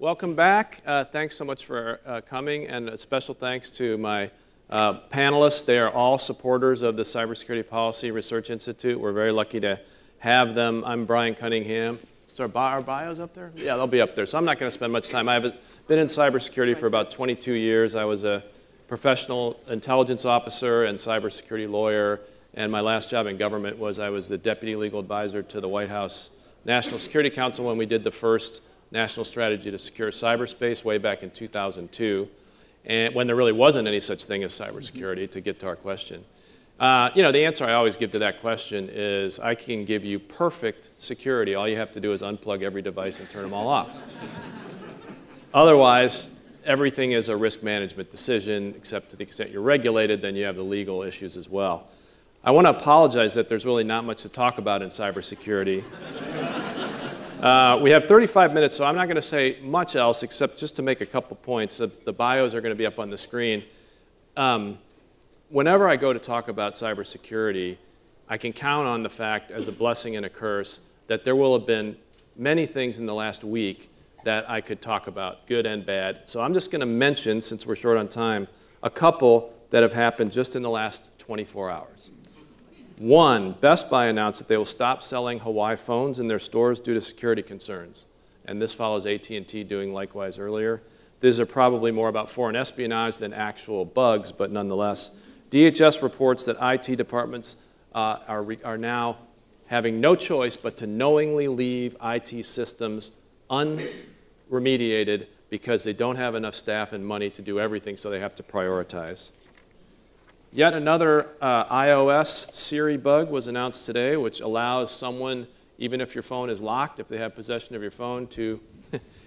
Welcome back. Thanks so much for coming, and a special thanks to my panelists. They are all supporters of the Cybersecurity Policy Research Institute. We're very lucky to have them. I'm Brian Cunningham. Is our bios up there? Yeah, they'll be up there. So I'm not going to spend much time. I've been in cybersecurity for about 22 years. I was a professional intelligence officer and cybersecurity lawyer, and my last job in government was I was the deputy legal advisor to the White House National Security Council when we did the first national strategy to secure cyberspace way back in 2002, and when there really wasn't any such thing as cybersecurity, to get to our question. The answer I always give to that question is I can give you perfect security. All you have to do is unplug every device and turn them all off. Otherwise, everything is a risk management decision, except to the extent you're regulated, then you have the legal issues as well. I want to apologize that there's really not much to talk about in cybersecurity. We have 35 minutes, so I'm not going to say much else except just to make a couple points. The bios are going to be up on the screen. Whenever I go to talk about cybersecurity, I can count on the fact, as a blessing and a curse, that there will have been many things in the last week that I could talk about, good and bad. So I'm just going to mention, since we're short on time, a couple that have happened just in the last 24 hours. One, Best Buy announced that they will stop selling Hawaii phones in their stores due to security concerns. And this follows AT&T doing likewise earlier. These are probably more about foreign espionage than actual bugs, but nonetheless. DHS reports that IT departments are now having no choice but to knowingly leave IT systems unremediated because they don't have enough staff and money to do everything, so they have to prioritize. Yet another iOS Siri bug was announced today, which allows someone, even if your phone is locked, if they have possession of your phone, to,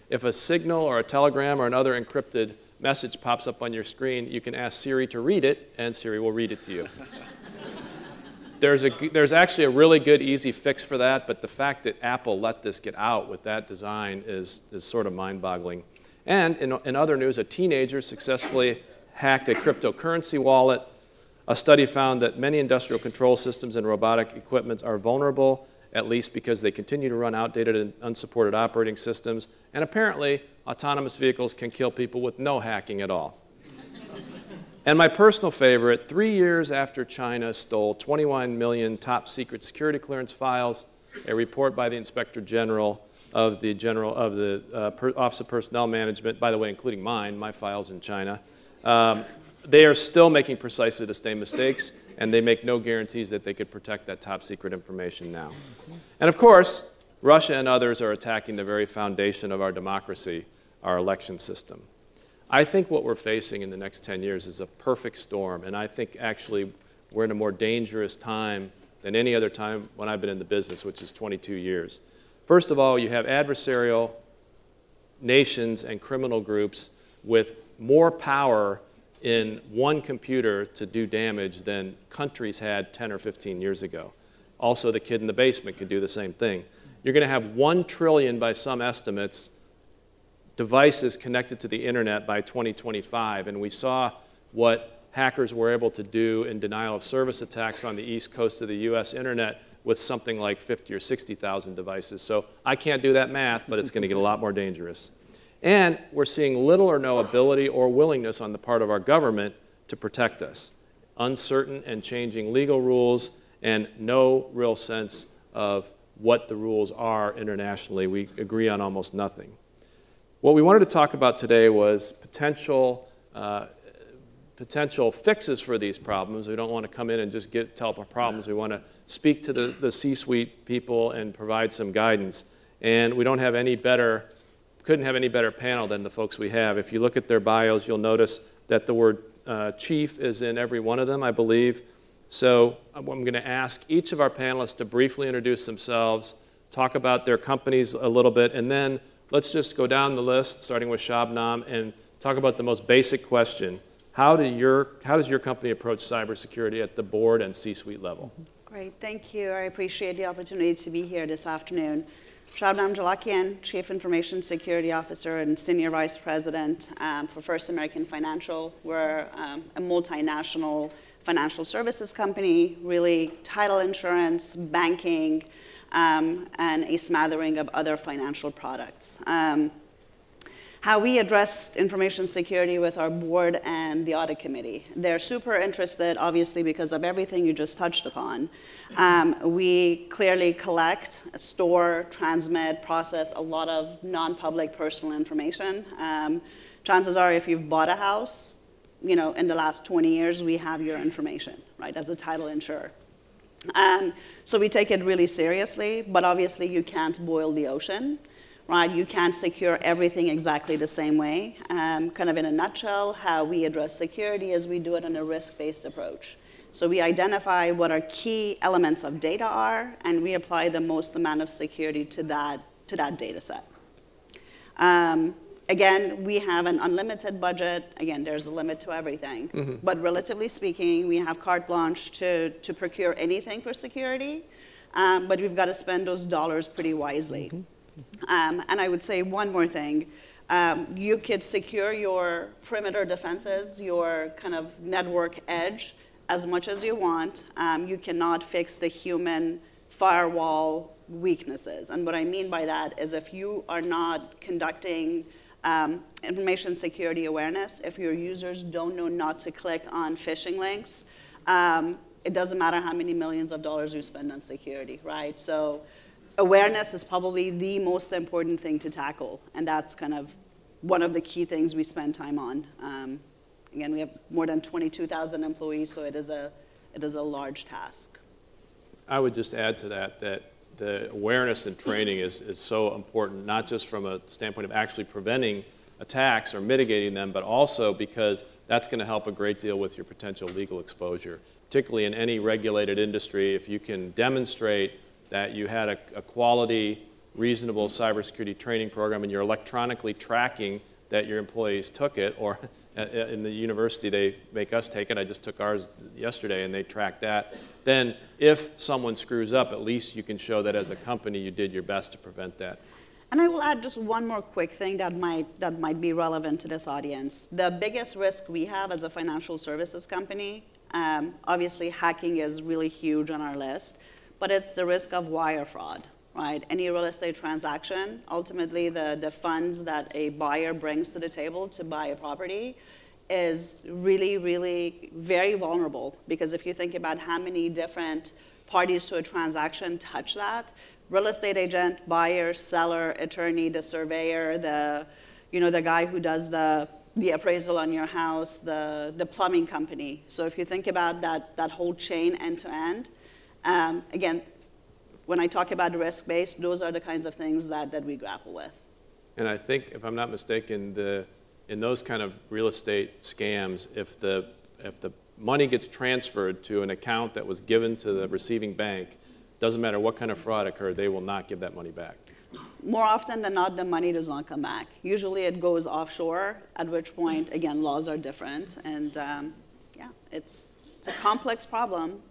if a signal or a telegram or another encrypted message pops up on your screen, you can ask Siri to read it, and Siri will read it to you. There's actually a really good, easy fix for that, but the fact that Apple let this get out with that design is sort of mind-boggling. And in other news, a teenager successfully hacked a cryptocurrency wallet. A study found that many industrial control systems and robotic equipment are vulnerable, at least because they continue to run outdated and unsupported operating systems. And apparently, autonomous vehicles can kill people with no hacking at all. And my personal favorite, 3 years after China stole 21 million top-secret security clearance files, a report by the Inspector General of the Office of Personnel Management, by the way, including mine, my files in China, they are still making precisely the same mistakes, and they make no guarantees that they could protect that top-secret information now. And of course, Russia and others are attacking the very foundation of our democracy, our election system. I think what we're facing in the next 10 years is a perfect storm, and I think actually we're in a more dangerous time than any other time when I've been in the business, which is 22 years. First of all, you have adversarial nations and criminal groups with more power in one computer to do damage than countries had 10 or 15 years ago. Also, the kid in the basement could do the same thing. You're going to have 1 trillion, by some estimates, devices connected to the internet by 2025, and we saw what hackers were able to do in denial of service attacks on the east coast of the US internet with something like 50 or 60,000 devices. So I can't do that math, but it's going to get a lot more dangerous. And we're seeing little or no ability or willingness on the part of our government to protect us. Uncertain and changing legal rules and no real sense of what the rules are internationally. We agree on almost nothing. What we wanted to talk about today was potential fixes for these problems. We don't want to come in and just tell our problems. We want to speak to the C-suite people and provide some guidance. And we don't have couldn't have any better panel than the folks we have. If you look at their bios, you'll notice that the word chief is in every one of them, I believe. So I'm going to ask each of our panelists to briefly introduce themselves, talk about their companies a little bit, and then let's just go down the list, starting with Shabnam, and talk about the most basic question. How does your company approach cybersecurity at the board and C-suite level? Great, thank you. I appreciate the opportunity to be here this afternoon. Shabnam Jalakian, Chief Information Security Officer and Senior Vice President for First American Financial. We're a multinational financial services company, really title insurance, banking, and a smattering of other financial products. how we address information security with our board and the audit committee. They're super interested, obviously, because of everything you just touched upon. We clearly collect, store, transmit, process a lot of non-public personal information. Chances are, if you've bought a house, in the last 20 years, we have your information, right, as a title insurer. So we take it really seriously, but obviously you can't boil the ocean, right? You can't secure everything exactly the same way. Kind of in a nutshell, how we address security is we do it in a risk-based approach. So we identify what our key elements of data are, and we apply the most amount of security to that data set. Again, we have an unlimited budget. Again, there's a limit to everything. But relatively speaking, we have carte blanche to procure anything for security, but we've got to spend those dollars pretty wisely. And I would say one more thing. You could secure your perimeter defenses, your kind of network edge, as much as you want. You cannot fix the human firewall weaknesses. And what I mean by that is if you are not conducting information security awareness, if your users don't know not to click on phishing links, it doesn't matter how many millions of dollars you spend on security, right? So awareness is probably the most important thing to tackle, and that's kind of one of the key things we spend time on. Again, we have more than 22,000 employees, so it is a large task. I would just add to that the awareness and training is so important, not just from a standpoint of actually preventing attacks or mitigating them, but also because that's going to help a great deal with your potential legal exposure. Particularly in any regulated industry, if you can demonstrate that you had a quality, reasonable cybersecurity training program and you're electronically tracking that your employees took it, or in the university they make us take it, I just took ours yesterday and they track that, then if someone screws up, at least you can show that as a company you did your best to prevent that. And I will add just one more quick thing that might be relevant to this audience. The biggest risk we have as a financial services company, obviously hacking is really huge on our list, but it's the risk of wire fraud, right? Any real estate transaction, ultimately the funds that a buyer brings to the table to buy a property is really, really very vulnerable, because if you think about how many different parties to a transaction touch that, real estate agent, buyer, seller, attorney, the surveyor, the guy who does the appraisal on your house, the plumbing company. So if you think about that whole chain end to end, again, when I talk about risk-based, those are the kinds of things that we grapple with. And I think, if I'm not mistaken, in those kind of real estate scams, if the money gets transferred to an account that was given to the receiving bank, doesn't matter what kind of fraud occurred, they will not give that money back. More often than not, the money does not come back. Usually it goes offshore, at which point, again, laws are different. And yeah, it's a complex problem.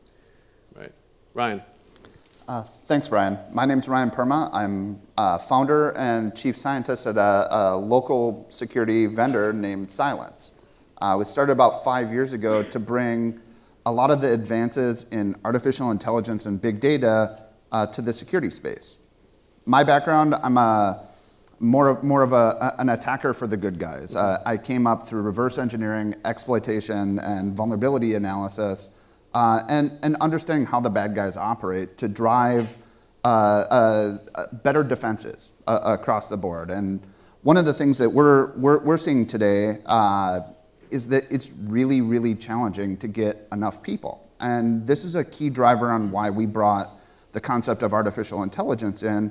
Right. Ryan. Thanks, Brian. My name's Ryan Perma. I'm founder and chief scientist at a local security vendor named Cylance. We started about 5 years ago to bring a lot of the advances in artificial intelligence and big data to the security space. My background, I'm more of an attacker for the good guys. I came up through reverse engineering, exploitation, and vulnerability analysis, and understanding how the bad guys operate to drive better defenses across the board. And one of the things that we're seeing today is that it's really, really challenging to get enough people. And this is a key driver on why we brought the concept of artificial intelligence in,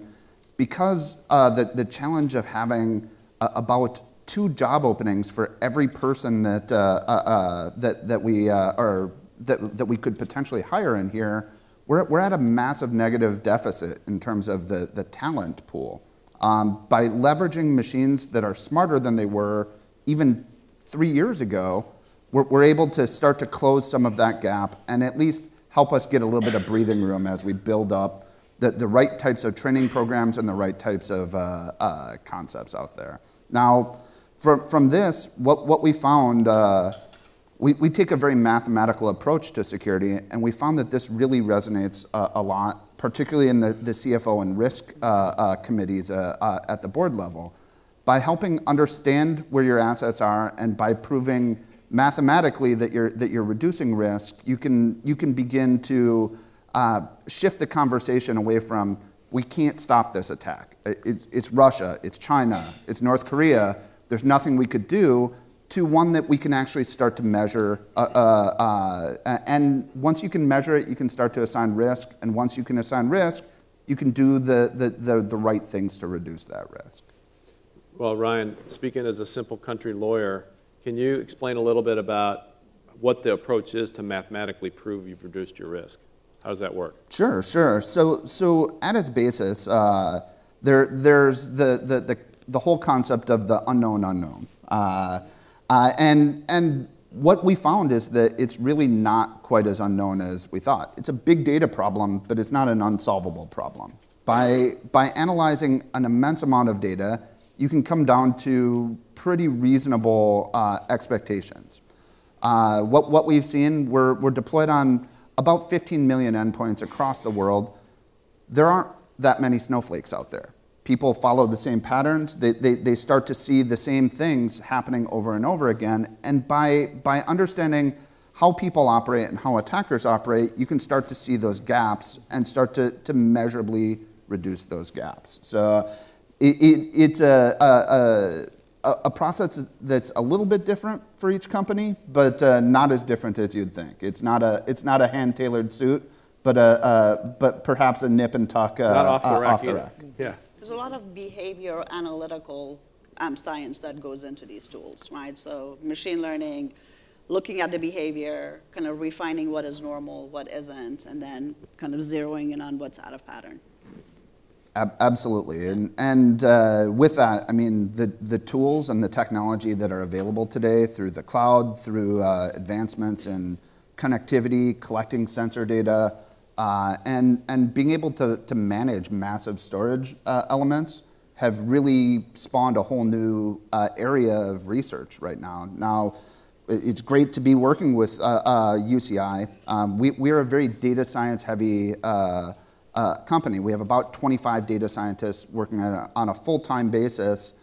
because the challenge of having about 2 job openings for every person that we could potentially hire in here, we're at a massive negative deficit in terms of the talent pool. By leveraging machines that are smarter than they were even 3 years ago, we're able to start to close some of that gap and at least help us get a little bit of breathing room as we build up the right types of training programs and the right types of concepts out there. Now, from this, what we found, we take a very mathematical approach to security, and we found that this really resonates a lot, particularly in the CFO and risk committees at the board level. by helping understand where your assets are and by proving mathematically that you're reducing risk, you can begin to shift the conversation away from we can't stop this attack. It's Russia, it's China, it's North Korea. There's nothing we could do, to one that we can actually start to measure. And once you can measure it, you can start to assign risk. And once you can assign risk, you can do the right things to reduce that risk. Well, Ryan, speaking as a simple country lawyer, can you explain a little bit about what the approach is to mathematically prove you've reduced your risk? How does that work? Sure. So at its basis, there's the whole concept of the unknown unknown. And what we found is that it's really not quite as unknown as we thought. It's a big data problem, but it's not an unsolvable problem. By analyzing an immense amount of data, you can come down to pretty reasonable expectations. What we've seen, we're deployed on about 15 million endpoints across the world. There aren't that many snowflakes out there. People follow the same patterns. They start to see the same things happening over and over again. And by understanding how people operate and how attackers operate, you can start to see those gaps and start to measurably reduce those gaps. So it's a process that's a little bit different for each company, but not as different as you'd think. It's not a hand-tailored suit, but perhaps a nip and tuck not off the rack. Yeah. There's a lot of behavior analytical science that goes into these tools, right? So machine learning, looking at the behavior, kind of refining what is normal, what isn't, and then kind of zeroing in on what's out of pattern. Absolutely, and with that, I mean, the tools and the technology that are available today through the cloud, through advancements in connectivity, collecting sensor data, and being able to manage massive storage elements have really spawned a whole new area of research right now. Now, it's great to be working with UCI. We are a very data science heavy company. We have about 25 data scientists working on a full-time basis,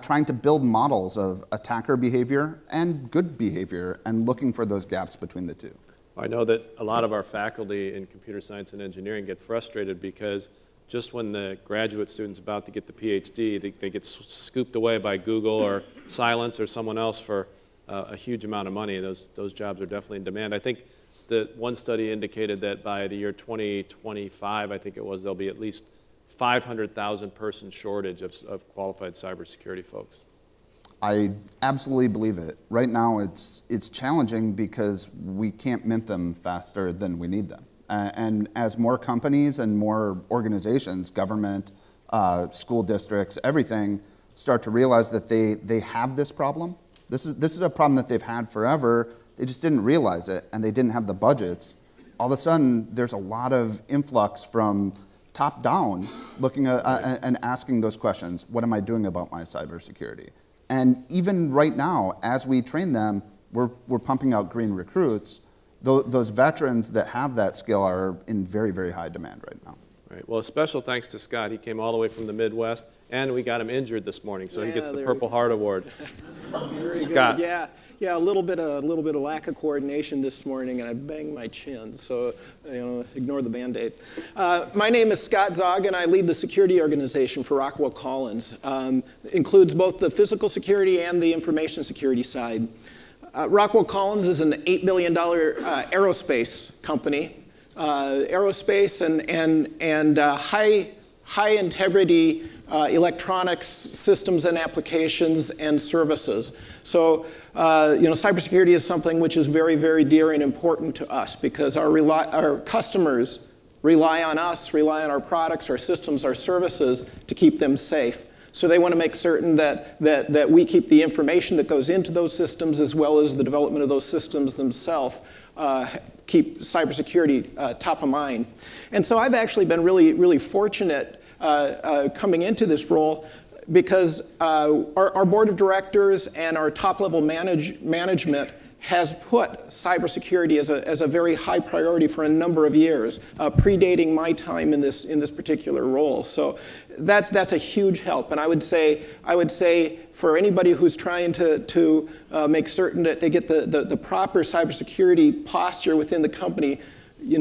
trying to build models of attacker behavior and good behavior and looking for those gaps between the two. I know that a lot of our faculty in computer science and engineering get frustrated because just when the graduate student's about to get the PhD, they get scooped away by Google or Cylance or someone else for a huge amount of money. Those jobs are definitely in demand. I think the one study indicated that by the year 2025, I think it was, there'll be at least 500,000 person shortage of qualified cybersecurity folks. I absolutely believe it. Right now, it's challenging because we can't mint them faster than we need them. And as more companies and more organizations, government, school districts, everything, start to realize that they have this problem. This is a problem that they've had forever. They just didn't realize it, and they didn't have the budgets. All of a sudden, there's a lot of influx from top down, looking at, and asking those questions. What am I doing about my cybersecurity? And even right now, as we train them, we're pumping out green recruits. Those veterans that have that skill are in very, very high demand right now. Right. Well, a special thanks to Scott. He came all the way from the Midwest, and we got him injured this morning, so he gets the Purple Heart Award. Very Scott. Good. Yeah, a little bit of lack of coordination this morning, and I banged my chin, so ignore the Band-Aid. My name is Scott Zog, and I lead the security organization for Rockwell Collins. Includes both the physical security and the information security side. Rockwell Collins is an $8 billion aerospace company. Aerospace and high integrity electronics systems and applications and services. So, cybersecurity is something which is very, very dear and important to us because our customers rely on us, rely on our products, our systems, our services to keep them safe. So they want to make certain that we keep the information that goes into those systems as well as the development of those systems themselves, keep cybersecurity top of mind. And so I've actually been really, really fortunate coming into this role because our board of directors and our top-level management has put cybersecurity as a very high priority for a number of years, predating my time in this particular role. So that's a huge help. And I would say for anybody who's trying to make certain that they get the proper cybersecurity posture within the company,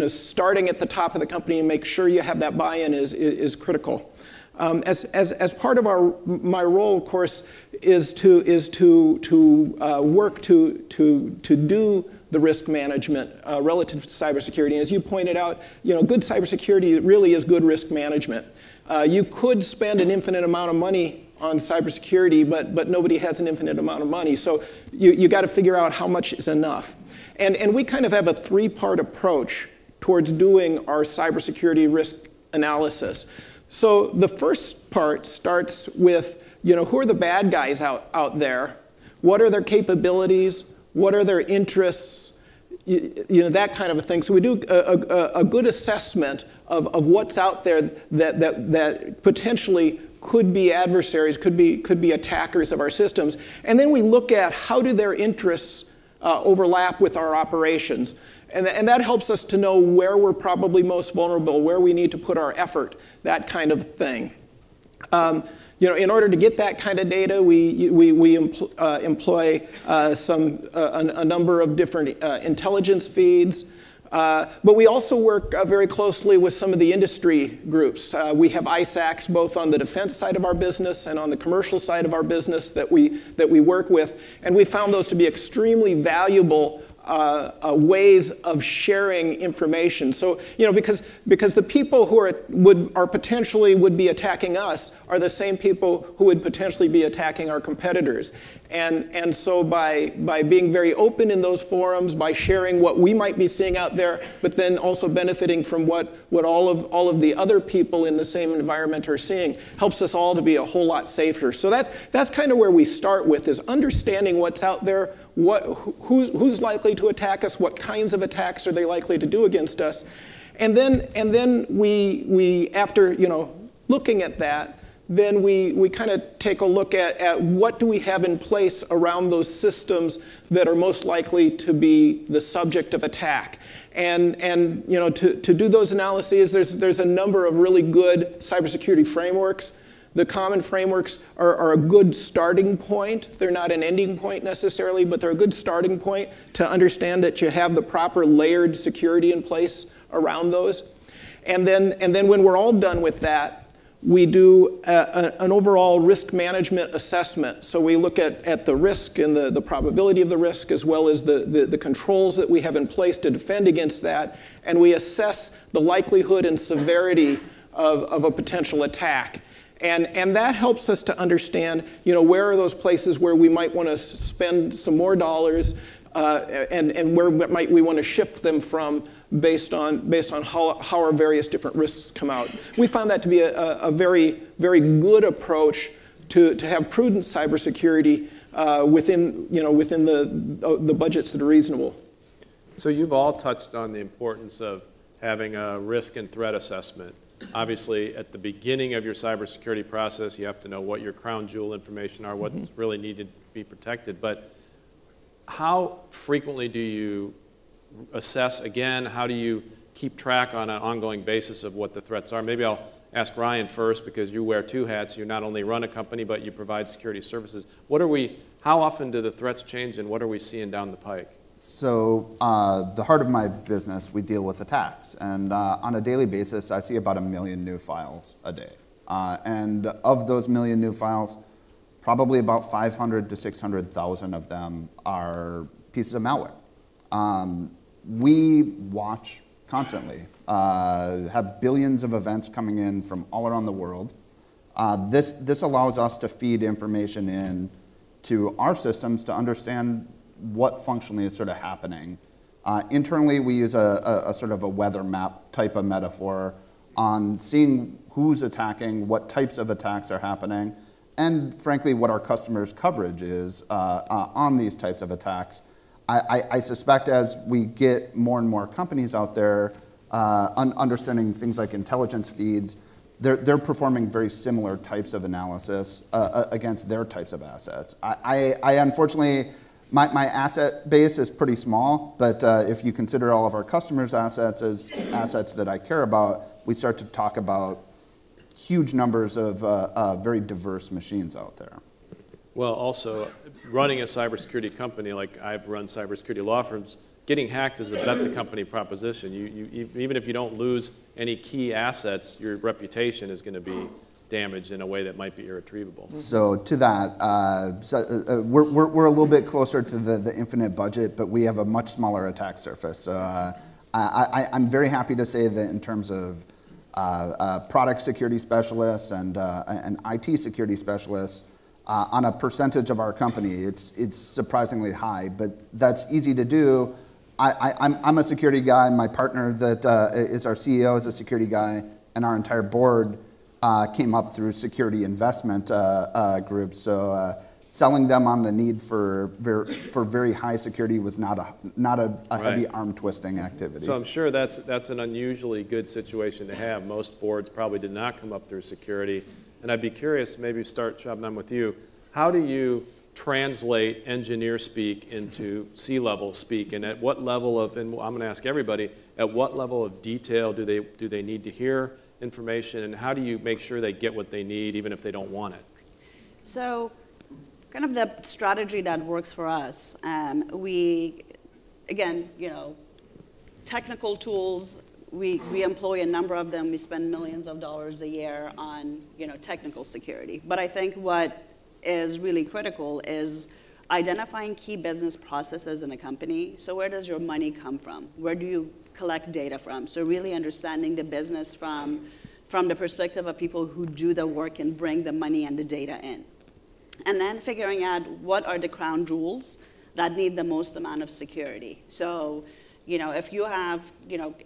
starting at the top of the company and make sure you have that buy-in is critical. As part of my role, of course, is to work to do the risk management relative to cybersecurity. And as you pointed out, good cybersecurity really is good risk management. You could spend an infinite amount of money on cybersecurity, but nobody has an infinite amount of money. So you got to figure out how much is enough. And we kind of have a three-part approach towards doing our cybersecurity risk analysis. So the first part starts with, who are the bad guys out there? What are their capabilities? What are their interests? That kind of a thing. So we do a good assessment of what's out there that potentially could be adversaries, could be attackers of our systems. And then we look at how do their interests overlap with our operations. And that helps us to know where we're probably most vulnerable, where we need to put our effort, that kind of thing. In order to get that kind of data, we employ a number of different intelligence feeds. But we also work very closely with some of the industry groups. We have ISACs both on the defense side of our business and on the commercial side of our business that we work with. And we found those to be extremely valuable ways of sharing information. So, because the people who are potentially would be attacking us are the same people who would potentially be attacking our competitors. And so by being very open in those forums, by sharing what we might be seeing out there, but then also benefiting from what all of the other people in the same environment are seeing, helps us all to be a whole lot safer. So that's kind of where we start with, is understanding what's out there, who's likely to attack us, what kinds of attacks are they likely to do against us. And then we after looking at that, then we kind of take a look at what do we have in place around those systems that are most likely to be the subject of attack. And to do those analyses, there's a number of really good cybersecurity frameworks. The common frameworks are a good starting point. They're not an ending point necessarily, but they're a good starting point to understand that you have the proper layered security in place around those. And then when we're all done with that, we do an overall risk management assessment. So we look at the risk and the probability of the risk, as well as the controls that we have in place to defend against that. And we assess the likelihood and severity of a potential attack. And that helps us to understand, where are those places where we might want to spend some more dollars, and where might we want to shift them from based on how our various different risks come out. We found that to be a very, very good approach to have prudent cybersecurity within the budgets that are reasonable. So you've all touched on the importance of having a risk and threat assessment. Obviously, at the beginning of your cybersecurity process, you have to know what your crown jewel information are, what's really needed to be protected. But how frequently do you assess again? How do you keep track on an ongoing basis of what the threats are? Maybe I'll ask Ryan first, because you wear two hats. You not only run a company, but you provide security services. How often do the threats change, and what are we seeing down the pike? So the heart of my business, we deal with attacks. And on a daily basis, I see about 1 million new files a day. And of those 1 million new files, probably about 500 to 600,000 of them are pieces of malware. We watch constantly, have billions of events coming in from all around the world. This allows us to feed information in to our systems to understand what functionally is sort of happening. Internally, we use a sort of a weather map type of metaphor on seeing who's attacking, what types of attacks are happening, and frankly, what our customers' coverage is on these types of attacks. I suspect as we get more and more companies out there understanding things like intelligence feeds, they're performing very similar types of analysis against their types of assets. I unfortunately, My asset base is pretty small, but if you consider all of our customers' assets as assets that I care about, we start to talk about huge numbers of very diverse machines out there. Well, also, running a cybersecurity company, like I've run cybersecurity law firms, getting hacked is a bet the company proposition. Even if you don't lose any key assets, your reputation is going to be damaged in a way that might be irretrievable. So to that, we're a little bit closer to the infinite budget, but we have a much smaller attack surface. I'm very happy to say that in terms of product security specialists and IT security specialists, on a percentage of our company, it's surprisingly high, but that's easy to do. I'm a security guy. My partner that is our CEO is a security guy, and our entire board came up through security investment groups. So selling them on the need for very high security was not a heavy arm twisting activity. So I'm sure that's an unusually good situation to have. Most boards probably did not come up through security. And I'd be curious, maybe start, Shabnam, with you. How do you translate engineer speak into C-level speak? And at what level of, and I'm going to ask everybody, at what level of detail do they need to hear information? And how do you make sure they get what they need, even if they don't want it? So kind of the strategy that works for us, we, again, technical tools, we employ a number of them. We spend millions of dollars a year on, technical security. But I think what is really critical is identifying key business processes in a company. So where does your money come from? Where do you collect data from? So really understanding the business from the perspective of people who do the work and bring the money and the data in. And then figuring out what are the crown jewels that need the most amount of security. So, if you have,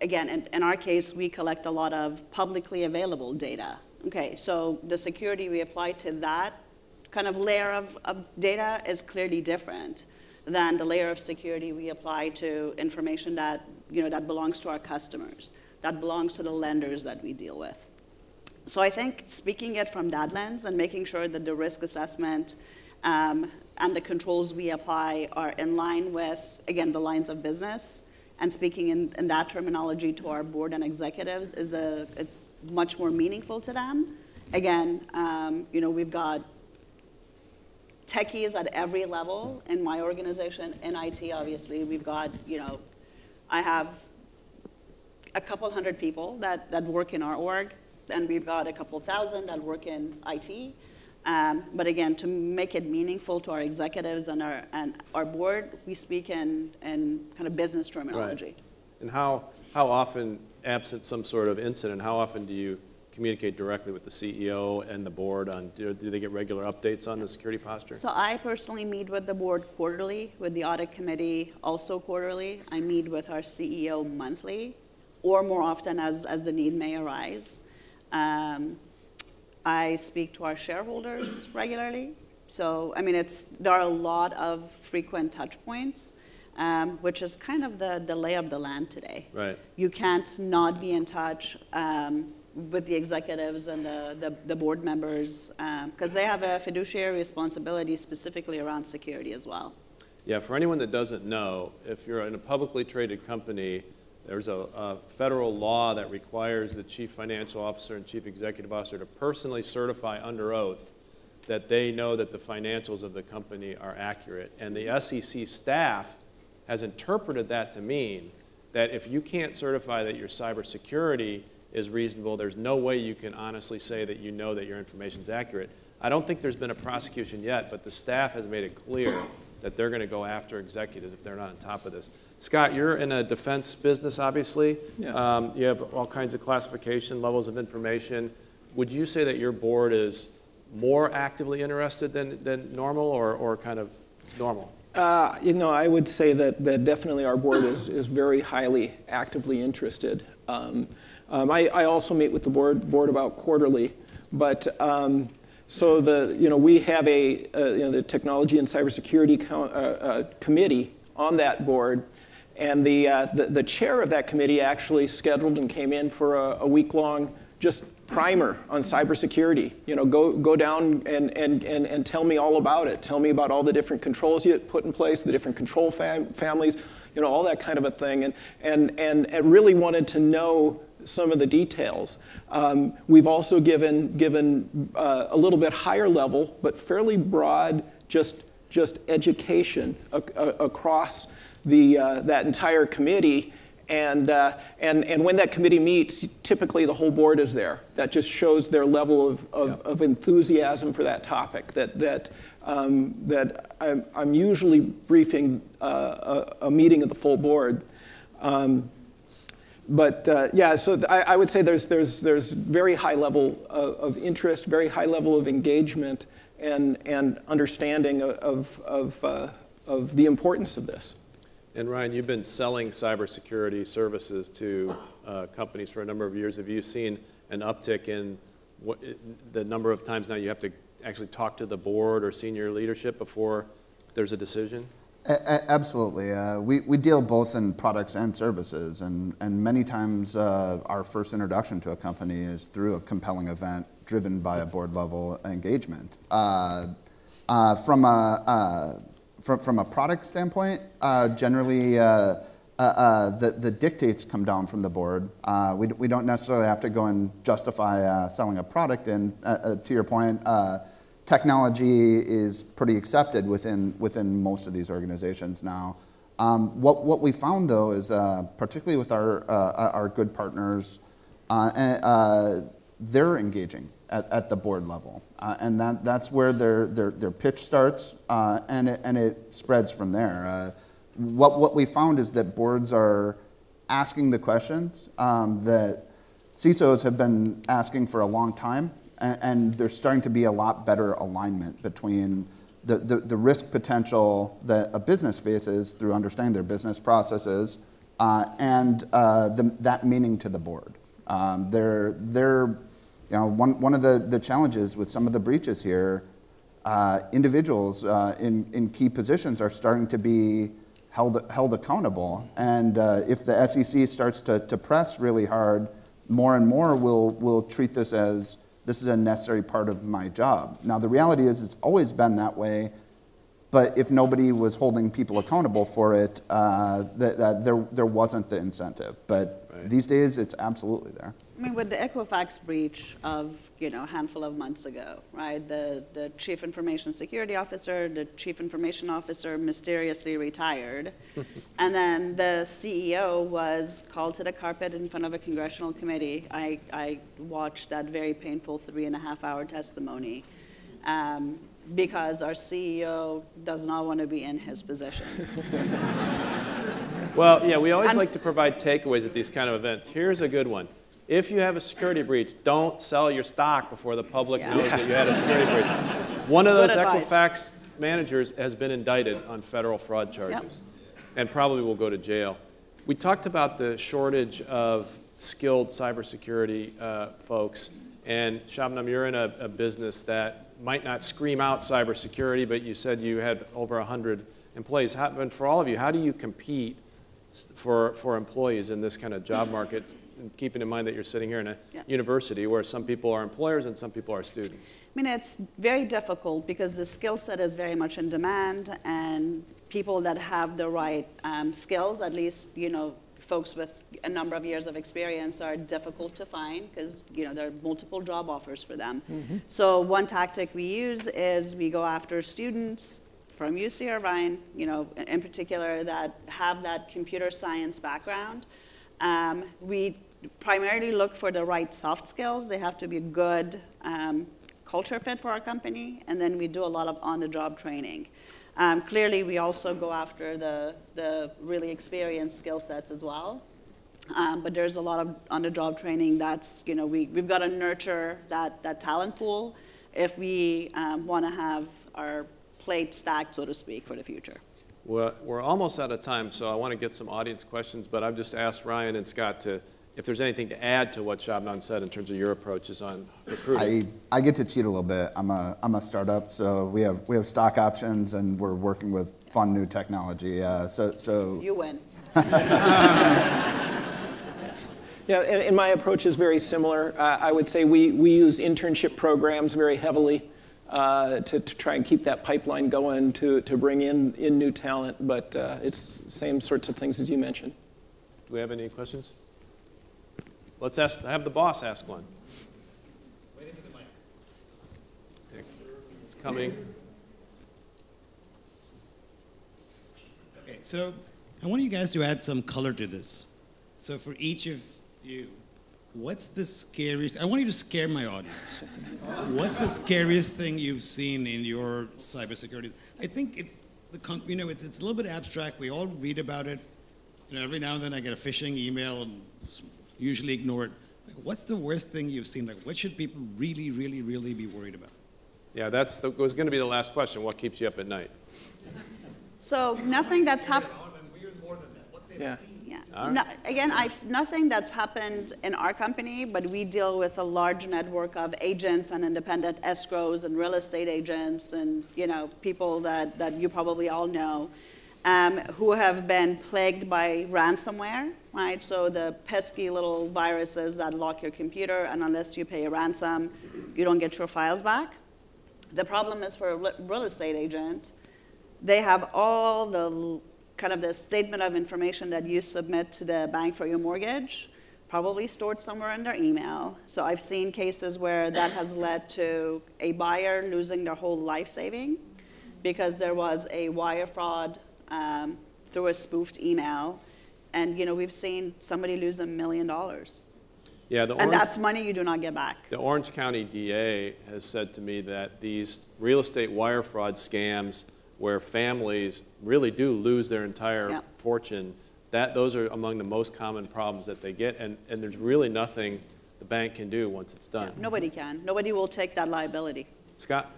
again, in our case, we collect a lot of publicly available data. Okay, so the security we apply to that kind of layer of data is clearly different than the layer of security we apply to information that, that belongs to our customers, that belongs to the lenders that we deal with. So I think speaking it from that lens and making sure that the risk assessment and the controls we apply are in line with, again, the lines of business, and speaking in that terminology to our board and executives it's much more meaningful to them. Again, we've got techies at every level in my organization. In IT, obviously, we've got, I have a couple hundred people that work in our org, and we've got a couple thousand that work in IT. But again, to make it meaningful to our executives and our board, we speak in kind of business terminology. Right. And how often, absent some sort of incident, how often do you communicate directly with the CEO and the board on, do they get regular updates on the security posture? So I personally meet with the board quarterly, with the audit committee also quarterly. I meet with our CEO monthly, or more often as the need may arise. I speak to our shareholders regularly. So, I mean, there are a lot of frequent touch points, which is kind of the lay of the land today. Right. You can't not be in touch with the executives and the board members, because they have a fiduciary responsibility specifically around security as well. Yeah, for anyone that doesn't know, if you're in a publicly traded company, there's a federal law that requires the chief financial officer and chief executive officer to personally certify under oath that they know that the financials of the company are accurate. And the SEC staff has interpreted that to mean that if you can't certify that your cybersecurity is reasonable, there's no way you can honestly say that you know that your information is accurate. I don't think there's been a prosecution yet, but the staff has made it clear that they're going to go after executives if they're not on top of this. Scott, you're in a defense business, obviously. Yeah. You have all kinds of classification levels of information. Would you say that your board is more actively interested than normal, or kind of normal? I would say that definitely our board is very highly actively interested. I also meet with the board about quarterly, but so we have the Technology and Cybersecurity Committee on that board, and the chair of that committee actually scheduled and came in for a week-long just primer on cybersecurity. You know, go down and tell me all about it. Tell me about all the different controls you put in place, the different control families, you know, all that kind of a thing. And really wanted to know some of the details. We've also given a little bit higher level, but fairly broad, just education across that entire committee. And when that committee meets, typically the whole board is there. That just shows their level of enthusiasm for that topic. That I'm usually briefing a meeting of the full board. Yeah, so I would say there's very high level of interest, very high level of engagement, and understanding of the importance of this. And Ryan, you've been selling cybersecurity services to companies for a number of years. Have you seen an uptick in the number of times now you have to actually talk to the board or senior leadership before there's a decision? Absolutely. We deal both in products and services, and many times our first introduction to a company is through a compelling event driven by a board-level engagement. From a product standpoint, generally the dictates come down from the board. We don't necessarily have to go and justify selling a product, and to your point, technology is pretty accepted within most of these organizations now. What we found, though, is particularly with our good partners, they're engaging at the board level, and that's where their pitch starts, and it spreads from there. What we found is that boards are asking the questions that CISOs have been asking for a long time. And there's starting to be a lot better alignment between the risk potential that a business faces through understanding their business processes and that meaning to the board. You know, one of the challenges with some of the breaches here, individuals in key positions are starting to be held accountable. And if the SEC starts to press really hard, more and more will treat this as this is a necessary part of my job. Now, the reality is it's always been that way, but if nobody was holding people accountable for it, there wasn't the incentive. But right. These days, it's absolutely there. I mean, with the Equifax breach of, you know, a handful of months ago, right, the chief information security officer, the chief information officer mysteriously retired, and then the CEO was called to the carpet in front of a congressional committee. I watched that very painful 3.5-hour testimony because our CEO does not want to be in his position. Well, yeah, we always like to provide takeaways at these kind of events. Here's a good one. If you have a security breach, don't sell your stock before the public knows that you had a security breach. One of those Equifax managers has been indicted on federal fraud charges and probably will go to jail. We talked about the shortage of skilled cybersecurity folks, and Shabnam, you're in a business that might not scream out cybersecurity, but you said you had over 100 employees. And for all of you, how do you compete for employees in this kind of job market, and keeping in mind that you're sitting here in a university where some people are employers and some people are students? I mean, it's very difficult because the skill set is very much in demand, and people that have the right skills, at least, you know, folks with a number of years of experience, are difficult to find because, you know, there are multiple job offers for them. Mm-hmm. So one tactic we use is we go after students from UC Irvine, you know, in particular, that have that computer science background. We primarily look for the right soft skills. They have to be a good culture fit for our company, and then we do a lot of on-the-job training. Clearly, we also go after the really experienced skill sets as well. But there's a lot of on-the-job training that's, you know, we've got to nurture that talent pool if we want to have our plate stacked, so to speak, for the future. Well, we're almost out of time, so I want to get some audience questions, but I've just asked Ryan and Scott if there's anything to add to what Shabnam said in terms of your approaches on recruiting. I get to cheat a little bit. I'm a startup, so we have stock options, and we're working with fun new technology. So you win. Yeah, and my approach is very similar. I would say we use internship programs very heavily to try and keep that pipeline going to bring in new talent, but it's the same sorts of things as you mentioned. Do we have any questions? Let's have the boss ask one. Waiting for the mic. It's coming. Okay, so I want you guys to add some color to this. So for each of you, what's the scariest, I want you to scare my audience. What's the scariest thing you've seen in your cybersecurity? I think it's it's a little bit abstract. We all read about it. Every now and then I get a phishing email and usually ignore it. Like, what's the worst thing you've seen? Like, what should people really, really, really be worried about? Yeah, that was going to be the last question. What keeps you up at night? So nothing that's happened. Yeah. Yeah. No, again, nothing that's happened in our company, but we deal with a large network of agents and independent escrows and real estate agents and people that you probably all know who have been plagued by ransomware, right? So the pesky little viruses that lock your computer, and unless you pay a ransom, you don't get your files back. The problem is for a real estate agent, they have all the kind of the statement of information that you submit to the bank for your mortgage, probably stored somewhere in their email. So I've seen cases where that has led to a buyer losing their whole life saving because there was a wire fraud through a spoofed email. And we've seen somebody lose $1 million. Yeah, and that's money you do not get back. The Orange County DA has said to me that these real estate wire fraud scams where families really do lose their entire fortune, those are among the most common problems that they get, and there's really nothing the bank can do once it's done. Yeah, nobody can. Nobody will take that liability. Scott?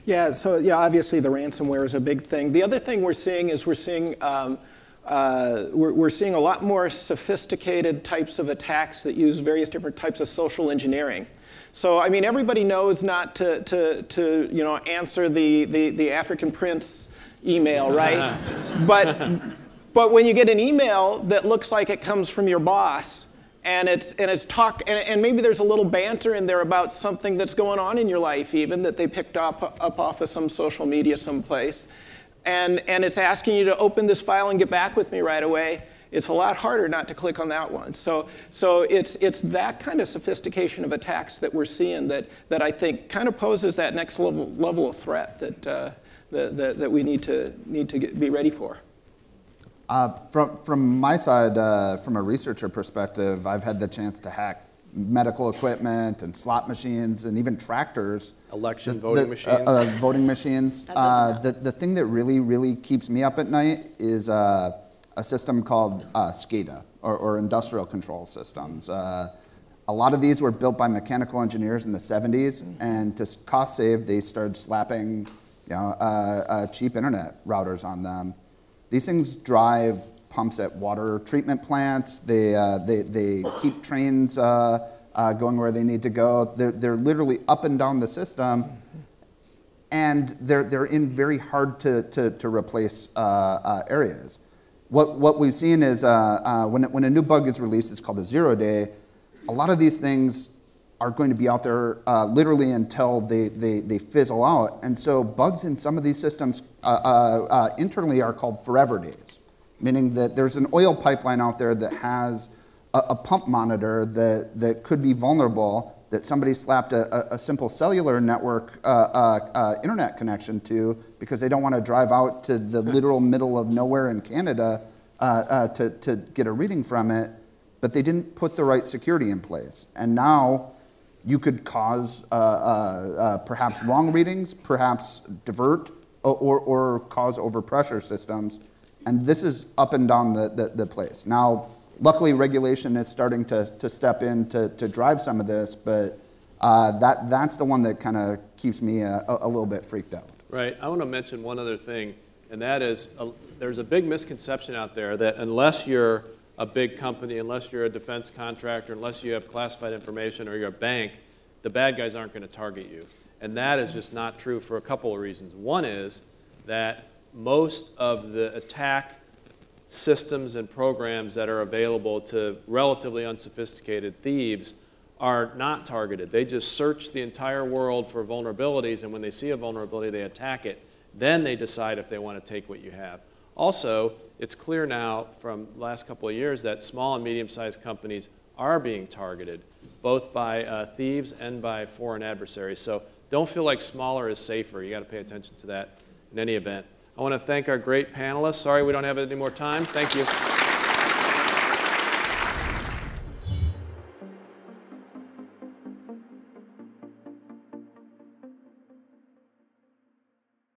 Yeah, so obviously the ransomware is a big thing. The other thing we're seeing is we're seeing a lot more sophisticated types of attacks that use various different types of social engineering. So, I mean, everybody knows not to answer the African Prince email, right? but when you get an email that looks like it comes from your boss, and and maybe there's a little banter in there about something that's going on in your life, even that they picked up off of some social media someplace, and it's asking you to open this file and get back with me right away. It's a lot harder not to click on that one. So it's that kind of sophistication of attacks that we're seeing that I think kind of poses that next level of threat that we need to be ready for. From my side, from a researcher perspective, I've had the chance to hack medical equipment and slot machines and even tractors. Election voting machines. Voting machines. The thing that really, really keeps me up at night is a system called SCADA, or Industrial Control Systems. A lot of these were built by mechanical engineers in the 70s, and to cost save, they started slapping cheap internet routers on them. These things drive pumps at water treatment plants. They keep trains going where they need to go. They're literally up and down the system, and they're in very hard to replace areas. What we've seen is when a new bug is released, it's called a 0-day. A lot of these things are going to be out there literally until they fizzle out. And so bugs in some of these systems internally are called forever days, meaning that there's an oil pipeline out there that has a pump monitor that could be vulnerable, that somebody slapped a simple cellular network internet connection to because they don't want to drive out to the literal middle of nowhere in Canada to get a reading from it, but they didn't put the right security in place. And now you could cause perhaps wrong readings, perhaps divert, or cause overpressure systems. And this is up and down the place. Now, luckily, regulation is starting to step in to drive some of this, but that's the one that kind of keeps me a little bit freaked out. Right. I want to mention one other thing, and that is there's a big misconception out there that unless you're a big company, unless you're a defense contractor, unless you have classified information or you're a bank, the bad guys aren't going to target you. And that is just not true for a couple of reasons. One is that most of the attack systems and programs that are available to relatively unsophisticated thieves are not targeted. They just search the entire world for vulnerabilities, and when they see a vulnerability, they attack it. Then they decide if they want to take what you have. Also, it's clear now from the last couple of years that small and medium-sized companies are being targeted, both by thieves and by foreign adversaries. So don't feel like smaller is safer. You got to pay attention to that in any event. I want to thank our great panelists. Sorry we don't have any more time. Thank you.